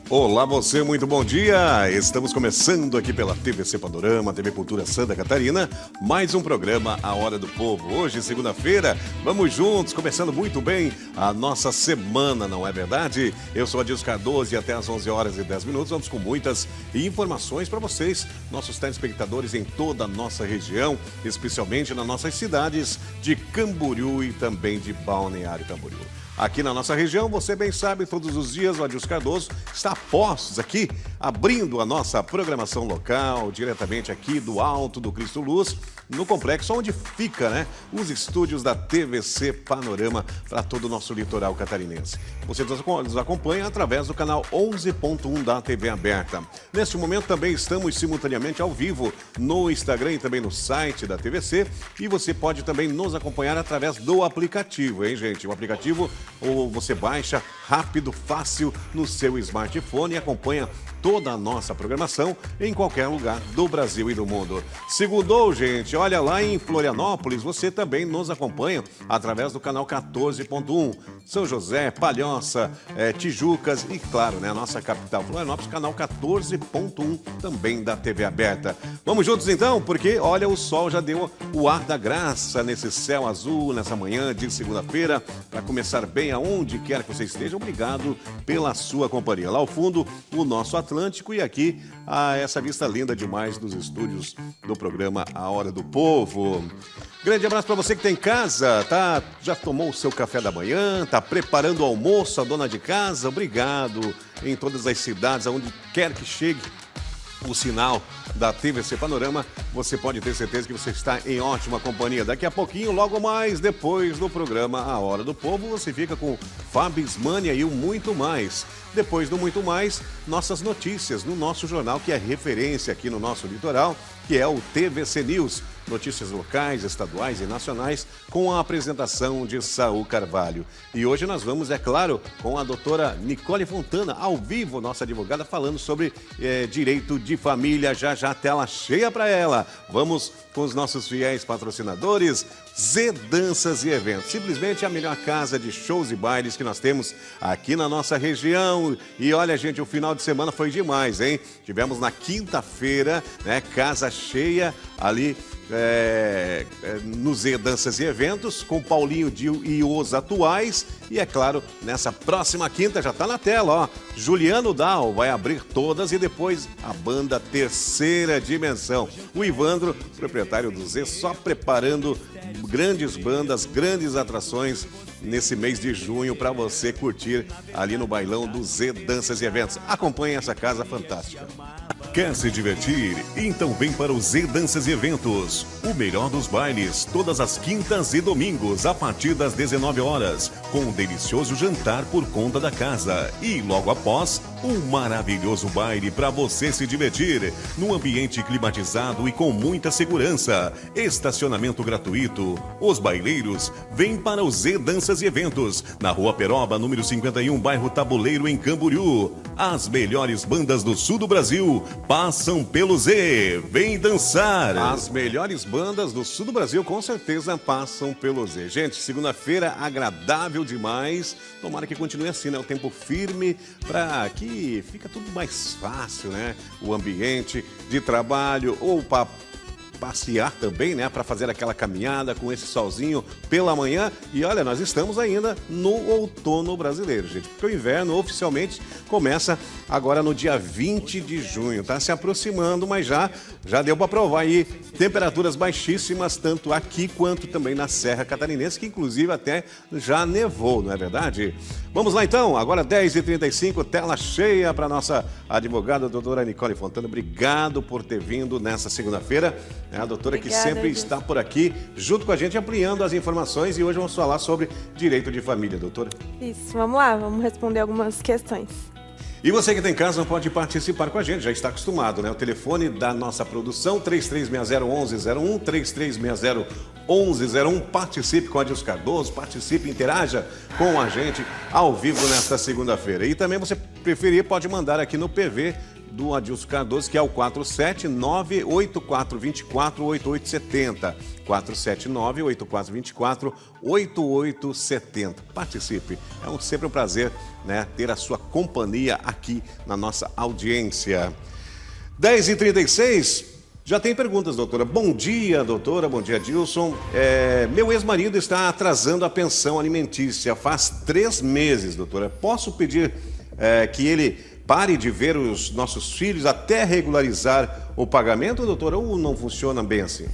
Olá você, muito bom dia! Estamos começando aqui pela TVC Panorama, TV Cultura Santa Catarina, mais um programa A Hora do Povo. Hoje, segunda-feira, vamos juntos, começando muito bem a nossa semana, não é verdade? Eu sou Adilson Cardoso e até às 11 horas e 10 minutos vamos com muitas informações para vocês, nossos telespectadores em toda a nossa região, especialmente nas nossas cidades de Camboriú e também de Balneário Camboriú. Aqui na nossa região, você bem sabe, todos os dias o Adilson Cardoso está a postos aqui, abrindo a nossa programação local, diretamente aqui do Alto do Cristo Luz, no complexo onde fica, né, os estúdios da TVC Panorama para todo o nosso litoral catarinense. Você nos acompanha através do canal 11.1 da TV aberta. Neste momento também estamos simultaneamente ao vivo no Instagram e também no site da TVC, e você pode também nos acompanhar através do aplicativo, hein, gente? O aplicativo ou você baixa rápido, fácil no seu smartphone e acompanha toda a nossa programação em qualquer lugar do Brasil e do mundo. Segundou, gente, olha lá em Florianópolis, você também nos acompanha através do canal 14.1. São José, Palhoça, Tijucas e, claro, né, a nossa capital Florianópolis, canal 14.1 também da TV aberta. Vamos juntos então, porque olha, o sol já deu o ar da graça nesse céu azul, nessa manhã de segunda-feira, para começar bem aonde quer que você esteja. Obrigado pela sua companhia. Lá ao fundo, o nosso Atlântico e aqui essa vista linda demais dos estúdios do programa A Hora do Povo. Grande abraço para você que está em casa, tá? Já tomou o seu café da manhã, tá preparando o almoço, a dona de casa. Obrigado em todas as cidades, aonde quer que chegue o sinal da TVC Panorama, você pode ter certeza que você está em ótima companhia. Daqui a pouquinho, logo mais, depois do programa A Hora do Povo, você fica com Fabis Mania e o Muito Mais. Depois do Muito Mais, nossas notícias no nosso jornal, que é referência aqui no nosso litoral, que é o TVC News. Notícias locais, estaduais e nacionais, com a apresentação de Saul Carvalho. E hoje nós vamos, é claro, com a doutora Nicole Fontana, ao vivo, nossa advogada, falando sobre direito de família. Já tela cheia para ela. Vamos com os nossos fiéis patrocinadores, Z Danças e Eventos. Simplesmente a melhor casa de shows e bailes que nós temos aqui na nossa região. E olha, gente, o final de semana foi demais, hein? Tivemos na quinta-feira, né, casa cheia ali no Z Danças e Eventos, com Paulinho Dil e os atuais. E é claro, nessa próxima quinta, já está na tela, ó, Juliano Dal vai abrir todas e depois a banda Terceira Dimensão. O Ivandro, proprietário do Z, só preparando grandes bandas, grandes atrações nesse mês de junho para você curtir ali no bailão do Z Danças e Eventos. Acompanhe essa casa fantástica. Quer se divertir? Então vem para o Z Danças e Eventos. O melhor dos bailes, todas as quintas e domingos, a partir das 19 horas, com um delicioso jantar por conta da casa. E logo após, um maravilhoso baile para você se divertir, num ambiente climatizado e com muita segurança. Estacionamento gratuito. Os baileiros vêm para o Z Danças e Eventos, na Rua Peroba, número 51, bairro Tabuleiro, em Camboriú. As melhores bandas do sul do Brasil passam pelo Z. Vem dançar! As melhores bandas do sul do Brasil com certeza passam pelo Z. Gente, segunda-feira agradável demais. Tomara que continue assim, né? O tempo firme para que fica tudo mais fácil, né? O ambiente de trabalho ou para passear também, né, para fazer aquela caminhada com esse solzinho pela manhã. E olha, nós estamos ainda no outono brasileiro, gente, porque o inverno oficialmente começa agora no dia 20 de junho, tá se aproximando, mas já deu para provar aí temperaturas baixíssimas, tanto aqui quanto também na Serra Catarinense, que inclusive até já nevou, não é verdade? Vamos lá então, agora 10h35, tela cheia para nossa advogada, doutora Nicole Fontana. Obrigado por ter vindo nessa segunda-feira. É a doutora que sempre está por aqui, junto com a gente, ampliando as informações. E hoje vamos falar sobre direito de família, doutora. Isso, vamos lá, vamos responder algumas questões. E você que está em casa não pode participar com a gente, já está acostumado, né? O telefone da nossa produção, 3360-1101, 3360-1101. Participe com a Adilson Cardoso, participe, interaja com a gente ao vivo nesta segunda-feira. E também você preferir, pode mandar aqui no PV do Adilson Cardoso, que é o 479-8424-8870. 479-8424-8870. Participe. É sempre um prazer, né, ter a sua companhia aqui na nossa audiência. 10h36. Já tem perguntas, doutora. Bom dia, doutora. Bom dia, Adilson. Meu ex-marido está atrasando a pensão alimentícia faz 3 meses, doutora. Posso pedir que ele pare de ver os nossos filhos até regularizar o pagamento, doutora, ou não funciona bem assim?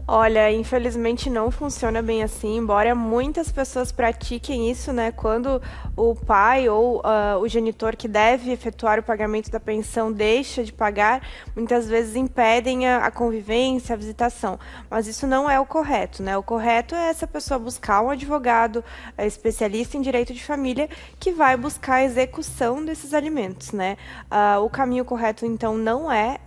Olha, infelizmente não funciona bem assim, embora muitas pessoas pratiquem isso, né? Quando o pai ou o genitor que deve efetuar o pagamento da pensão deixa de pagar, muitas vezes impedem a convivência, a visitação. Mas isso não é o correto, né? O correto é essa pessoa buscar um advogado especialista em direito de família que vai buscar a execução desses alimentos, né? O caminho correto, então, não é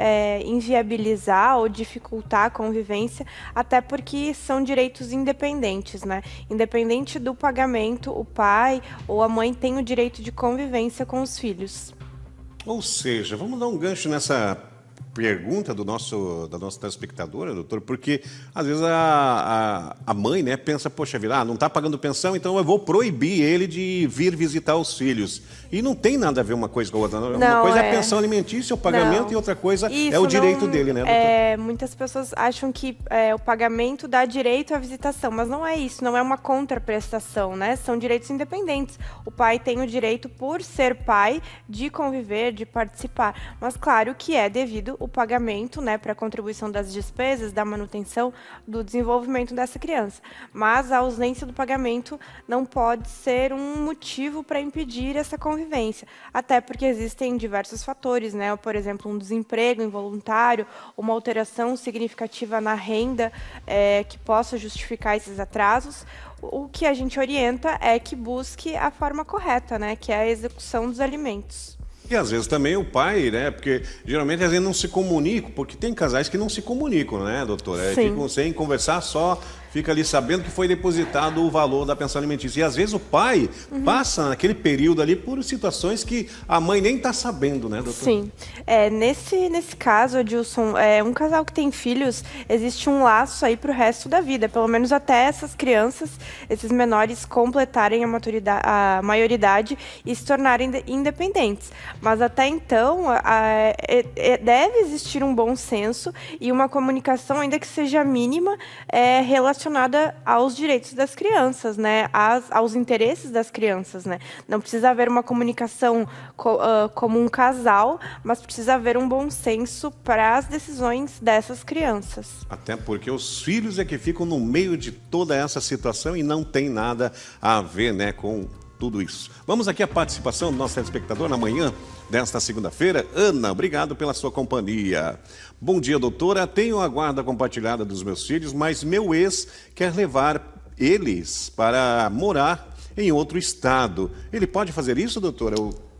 inviabilizar ou dificultar a convivência, até porque são direitos independentes, né? Independente do pagamento, o pai ou a mãe tem o direito de convivência com os filhos. Ou seja, vamos dar um gancho nessa pergunta da nossa telespectadora, doutor, porque às vezes a mãe, né, pensa, poxa vida, não está pagando pensão, então eu vou proibir ele de vir visitar os filhos. E não tem nada a ver uma coisa com a outra. Uma coisa é a pensão alimentícia, o pagamento, e outra coisa é o direito dele, né, doutor? Muitas pessoas acham que o pagamento dá direito à visitação, mas não é isso, não é uma contraprestação, né? São direitos independentes. O pai tem o direito, por ser pai, de conviver, de participar. Mas claro que é devido o pagamento, né, para a contribuição das despesas, da manutenção, do desenvolvimento dessa criança. Mas a ausência do pagamento não pode ser um motivo para impedir essa convivência, até porque existem diversos fatores, né, por exemplo, um desemprego involuntário, uma alteração significativa na renda que possa justificar esses atrasos. O que a gente orienta é que busque a forma correta, né, que é a execução dos alimentos. E às vezes também o pai, né? Porque geralmente às vezes não se comunicam, porque tem casais que não se comunicam, né, doutora? Ficam sem conversar, só fica ali sabendo que foi depositado o valor da pensão alimentícia. E às vezes o pai passa naquele período ali por situações que a mãe nem está sabendo, né, doutora? Sim. Nesse caso, Adilson, um casal que tem filhos, existe um laço aí para o resto da vida, pelo menos até essas crianças, esses menores completarem a maioridade e se tornarem independentes. Mas até então, deve existir um bom senso e uma comunicação, ainda que seja mínima, relacionada aos direitos das crianças, né? Aos interesses das crianças, né? Não precisa haver uma comunicação como um casal, mas precisa haver um bom senso para as decisões dessas crianças. Até porque os filhos é que ficam no meio de toda essa situação e não tem nada a ver, né, com tudo isso. Vamos aqui à participação do nosso telespectador na manhã desta segunda-feira. Ana, obrigado pela sua companhia. Bom dia, doutora. Tenho a guarda compartilhada dos meus filhos, mas meu ex quer levar eles para morar em outro estado. Ele pode fazer isso, doutora?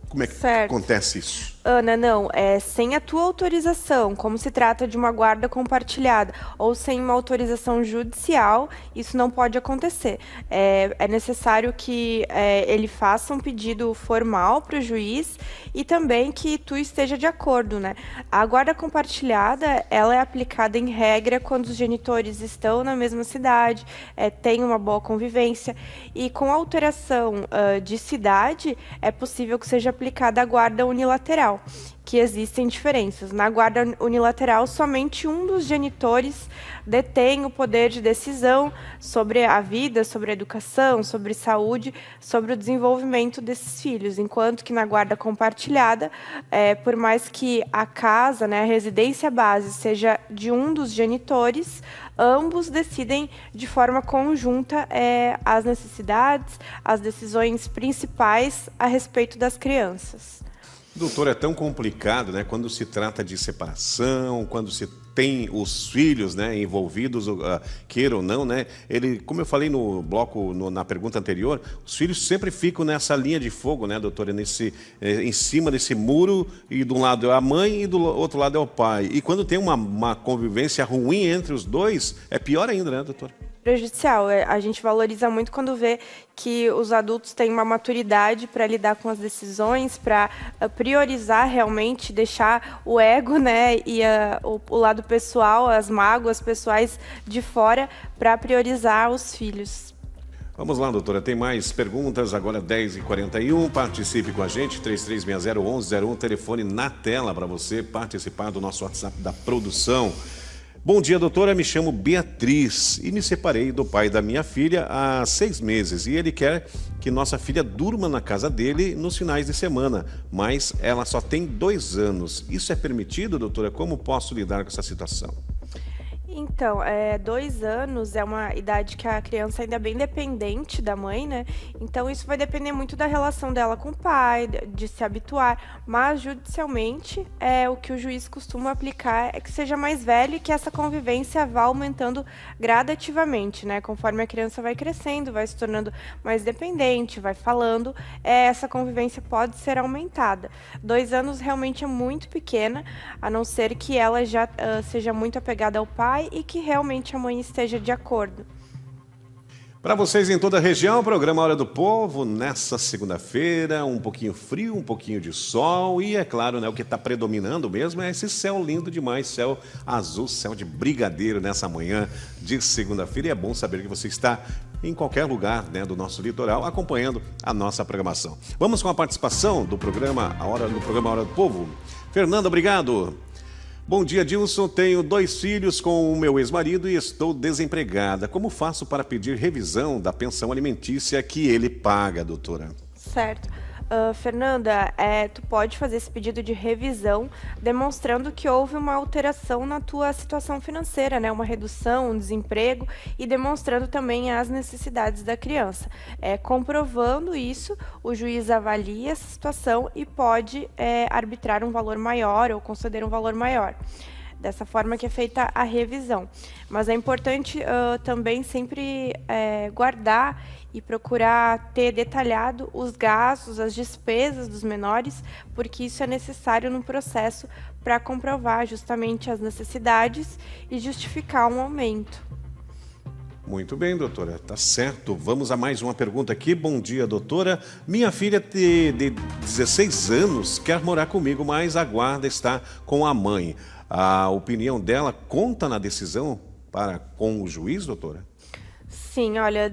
Como é que acontece isso? Ana, não, sem a tua autorização, como se trata de uma guarda compartilhada, ou sem uma autorização judicial, isso não pode acontecer. É necessário que ele faça um pedido formal para o juiz e também que tu esteja de acordo, né? A guarda compartilhada, ela é aplicada em regra quando os genitores estão na mesma cidade, têm uma boa convivência, e com a alteração de cidade, é possível que seja aplicada a guarda unilateral, que existem diferenças. Na guarda unilateral, somente um dos genitores detém o poder de decisão sobre a vida, sobre a educação, sobre saúde, sobre o desenvolvimento desses filhos, enquanto que na guarda compartilhada, por mais que a casa, né, a residência base seja de um dos genitores, ambos decidem de forma conjunta as necessidades, as decisões principais a respeito das crianças. Doutor, é tão complicado, né, quando se trata de separação, quando se tem os filhos, né, envolvidos, queira ou não, né? Como eu falei no bloco, na pergunta anterior, os filhos sempre ficam nessa linha de fogo, né, doutora, em cima desse muro, e de um lado é a mãe e do outro lado é o pai. E quando tem uma convivência ruim entre os dois, é pior ainda, né, doutora? prejudicial. A gente valoriza muito quando vê que os adultos têm uma maturidade para lidar com as decisões, para priorizar realmente, deixar o ego, né, e o lado pessoal, as mágoas pessoais de fora, para priorizar os filhos. Vamos lá, doutora, tem mais perguntas, agora 10h41, participe com a gente, 3360-1101, telefone na tela para você participar do nosso WhatsApp da produção. Bom dia, doutora, me chamo Beatriz e me separei do pai da minha filha há 6 meses e ele quer que nossa filha durma na casa dele nos finais de semana, mas ela só tem 2 anos. Isso é permitido, doutora? Como posso lidar com essa situação? Então, 2 anos é uma idade que a criança ainda é bem dependente da mãe, né? Então, isso vai depender muito da relação dela com o pai, de se habituar. Mas, judicialmente, o que o juiz costuma aplicar é que seja mais velho e que essa convivência vá aumentando gradativamente, né? Conforme a criança vai crescendo, vai se tornando mais dependente, vai falando, essa convivência pode ser aumentada. 2 anos realmente é muito pequena, a não ser que ela já seja muito apegada ao pai e que realmente a mãe esteja de acordo. Para vocês em toda a região, o programa Hora do Povo, nessa segunda-feira, um pouquinho frio, um pouquinho de sol e, é claro, né, o que está predominando mesmo é esse céu lindo demais, céu azul, céu de brigadeiro nessa manhã de segunda-feira. E é bom saber que você está em qualquer lugar, né, do nosso litoral, acompanhando a nossa programação. Vamos com a participação do programa Hora do Povo. Fernanda, obrigado. Bom dia, Dilson. Tenho 2 filhos com o meu ex-marido e estou desempregada. Como faço para pedir revisão da pensão alimentícia que ele paga, doutora? Certo. Fernanda, tu pode fazer esse pedido de revisão demonstrando que houve uma alteração na tua situação financeira, né? Uma redução, um desemprego e demonstrando também as necessidades da criança. Comprovando isso, o juiz avalia essa situação e pode arbitrar um valor maior ou conceder um valor maior. Dessa forma que é feita a revisão. Mas é importante também sempre guardar e procurar ter detalhado os gastos, as despesas dos menores, porque isso é necessário no processo para comprovar justamente as necessidades e justificar um aumento. Muito bem, doutora, tá certo. Vamos a mais uma pergunta aqui. Bom dia, doutora. Minha filha de 16 anos quer morar comigo, mas a guarda está com a mãe. A opinião dela conta na decisão com o juiz, doutora? Sim, olha,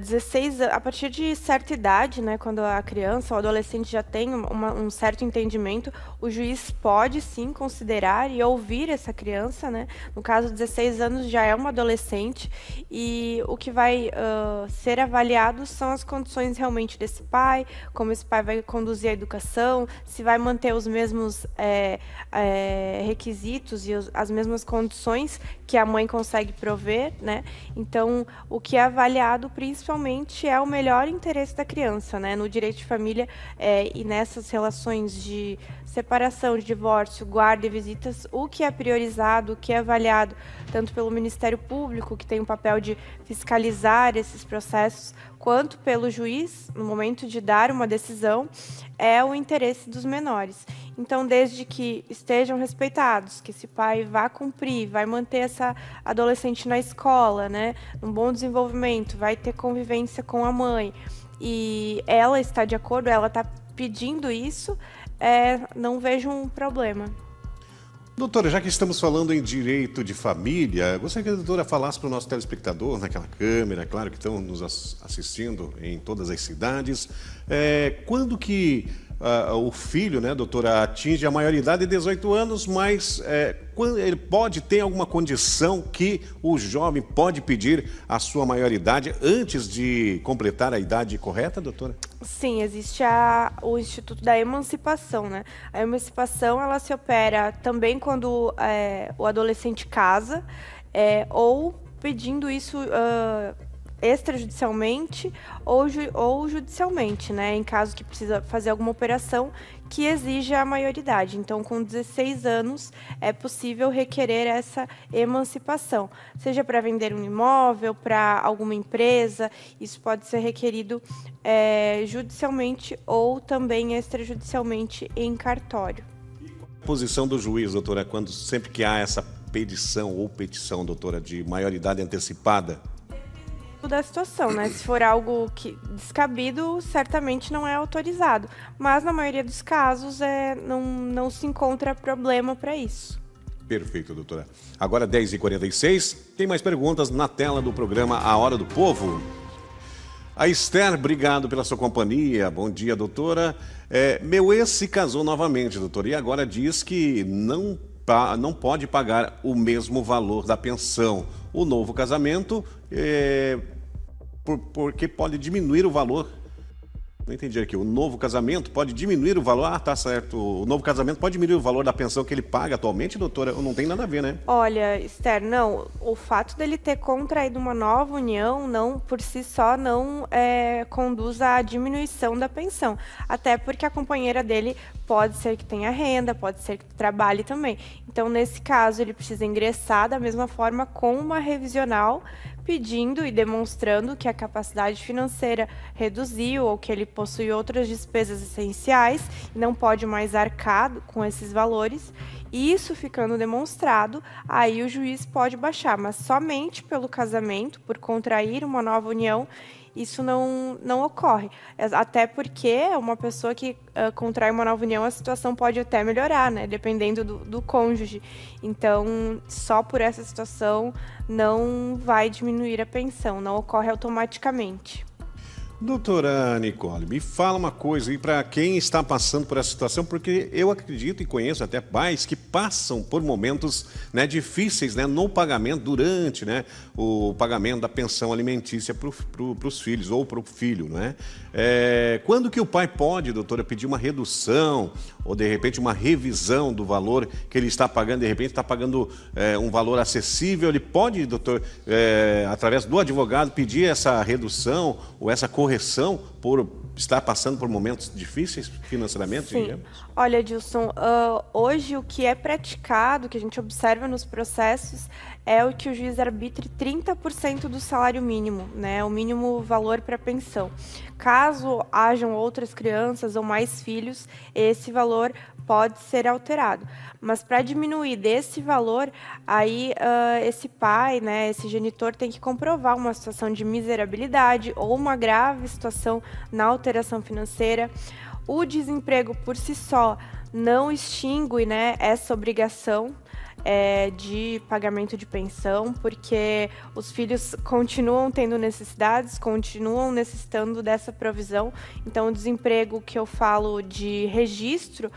a partir de certa idade, né, quando a criança ou adolescente já tem um certo entendimento, o juiz pode sim considerar e ouvir essa criança, né? No caso, 16 anos já é uma adolescente e o que vai ser avaliado são as condições realmente desse pai, como esse pai vai conduzir a educação, se vai manter os mesmos requisitos e as mesmas condições que a mãe consegue prover, né? Então, o que é avaliado principalmente é o melhor interesse da criança, né? No direito de família e nessas relações de separação, de divórcio, guarda e visitas, o que é priorizado, o que é avaliado tanto pelo Ministério Público, que tem o papel de fiscalizar esses processos, quanto pelo juiz, no momento de dar uma decisão, é o interesse dos menores. Então, desde que estejam respeitados, que esse pai vá cumprir, vai manter essa adolescente na escola, né, um bom desenvolvimento, vai ter convivência com a mãe, e ela está de acordo, ela está pedindo isso, não vejo um problema. Doutora, já que estamos falando em direito de família, gostaria que a doutora falasse para o nosso telespectador, naquela câmera, claro que estão nos assistindo em todas as cidades, quando que o filho, né, doutora, atinge a maioridade de 18 anos, mas quando ele pode ter alguma condição que o jovem pode pedir a sua maioridade antes de completar a idade correta, doutora? Sim, existe o Instituto da Emancipação, né? A emancipação, ela se opera também quando o adolescente casa, ou pedindo isso extrajudicialmente ou judicialmente, né? Em caso que precisa fazer alguma operação que exija a maioridade. Então, com 16 anos, é possível requerer essa emancipação, seja para vender um imóvel, para alguma empresa, isso pode ser requerido judicialmente ou também extrajudicialmente em cartório. A posição do juiz, doutora, sempre que há essa petição, doutora, de maioridade antecipada? da situação, né? Se for algo que descabido, certamente não é autorizado. Mas na maioria dos casos não se encontra problema para isso. Perfeito, doutora. Agora 10h46, tem mais perguntas na tela do programa A Hora do Povo. A Esther, obrigado pela sua companhia. Bom dia, doutora. Meu ex se casou novamente, doutora, e agora diz que não pode pagar o mesmo valor da pensão. O novo casamento, porque pode diminuir o valor. Não entendi aqui. O novo casamento pode diminuir o valor? Ah, tá certo. O novo casamento pode diminuir o valor da pensão que ele paga atualmente, doutora? Não tem nada a ver, né? Olha, Esther, não. O fato dele ter contraído uma nova união, não, por si só, não conduz à diminuição da pensão. Até porque a companheira dele pode ser que tenha renda, pode ser que trabalhe também. Então, nesse caso, ele precisa ingressar da mesma forma com uma revisional, pedindo e demonstrando que a capacidade financeira reduziu ou que ele possui outras despesas essenciais e não pode mais arcar com esses valores. Isso ficando demonstrado, aí o juiz pode baixar, mas somente pelo casamento, por contrair uma nova união, isso não ocorre. Até porque uma pessoa que contrai uma nova união, a situação pode até melhorar, né? Dependendo do cônjuge. Então, só por essa situação não vai diminuir a pensão, não ocorre automaticamente. Doutora Nicole, me fala uma coisa aí para quem está passando por essa situação, porque eu acredito e conheço até pais que passam por momentos, né, difíceis, né, no pagamento, durante, né, o pagamento da pensão alimentícia para os filhos ou para o filho, né? Quando que o pai pode, doutora, pedir uma redução ou de repente uma revisão do valor que ele está pagando, de repente está pagando um valor acessível, ele pode, doutor, através do advogado, pedir essa redução ou essa correção por estar passando por momentos difíceis financeiramente? Sim. Digamos? Olha, Edilson, hoje o que é praticado, que a gente observa nos processos, é o que o juiz arbitre 30% do salário mínimo, né, o mínimo valor para pensão. Caso hajam outras crianças ou mais filhos, esse valor pode ser alterado. Mas para diminuir desse valor, aí esse pai, né, esse genitor tem que comprovar uma situação de miserabilidade ou uma grave situação na alteração financeira. O desemprego por si só não extingue, né, essa obrigação de pagamento de pensão, porque os filhos continuam tendo necessidades, continuam necessitando dessa provisão. Então, o desemprego que eu falo de registro,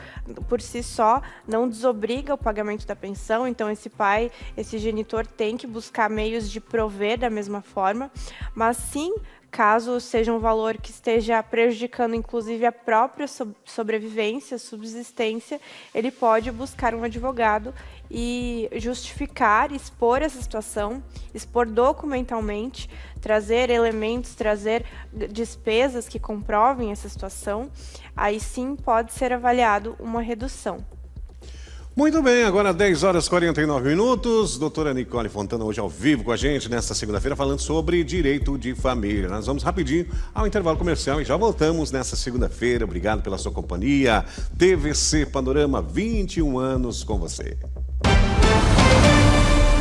por si só, não desobriga o pagamento da pensão. Então, esse pai, esse genitor tem que buscar meios de prover da mesma forma, mas sim, caso seja um valor que esteja prejudicando, inclusive, a própria sobrevivência, subsistência, ele pode buscar um advogado e justificar, expor essa situação, expor documentalmente, trazer elementos, trazer despesas que comprovem essa situação. Aí sim pode ser avaliado uma redução. Muito bem, agora 10h49. Doutora Nicole Fontana hoje ao vivo com a gente nesta segunda-feira falando sobre direito de família. Nós vamos rapidinho ao intervalo comercial e já voltamos nesta segunda-feira. Obrigado pela sua companhia. TVC Panorama, 21 anos com você.